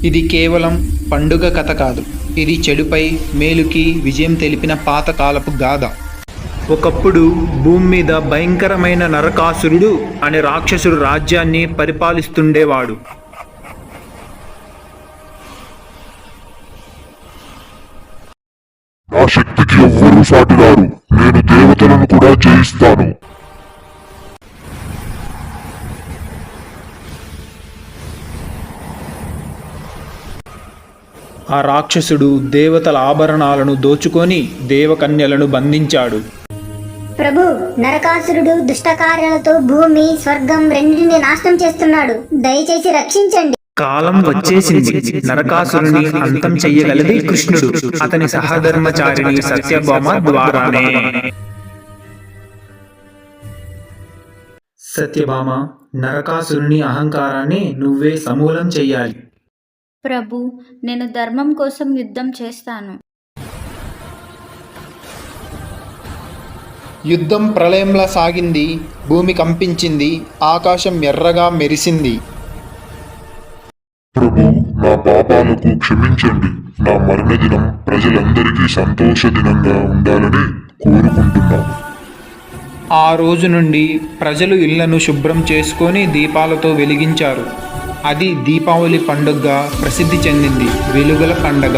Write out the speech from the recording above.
ఇది కేవలం పండుగ కథ కాదు. ఇది చెడుపై మేలుకి విజయం తెలిపిన పాతకాలపు గాథ. ఒకప్పుడు భూమి మీద భయంకరమైన నరకాసురుడు అనే రాక్షసుడు రాజ్యాన్ని పరిపాలిస్తుండేవాడు. నా శక్తికి ఎవ్వరూ సాటిరారు. నేను దేవతలను కూడా జయిస్తాను. ఆ రాక్షసుడు దేవతల ఆభరణాలను దోచుకొని దేవకన్యలను బంధించాడు. ప్రభు, నరకాసురుడు దుష్టకార్యాలతో భూమి స్వర్గం రెండింటిని నాశనం చేస్తున్నాడు. దయచేసి రక్షించండి. కాలం వచ్చేసింది. నరకాసురుని అంతం చెయ్యగలది కృష్ణుడు, అతని సహధర్మచారిణి సత్యభామ ద్వారానే. సత్యభామ, నరకాసురుని అహంకారాన్ని నువ్వే సమూలం చెయ్యాలి. ప్రభు, నేను ధర్మం కోసం యుద్ధం చేస్తాను. యుద్ధం ప్రళయంలా సాగింది. భూమి కంపించింది. ఆకాశం ఎర్రగా మెరిసింది. ప్రభు, నా పాపాలకు క్షమించండి. నా మరణదినం ప్రజలందరికీ సంతోష దినంగా ఉండాలని కోరుకుంటున్నాను. ఆ రోజు నుండి ప్రజలు ఇళ్లను శుభ్రం చేసుకొని దీపాలతో వెలిగించారు. అది దీపావళి పండుగగా ప్రసిద్ధి చెందింది. వెలుగుల పండగ.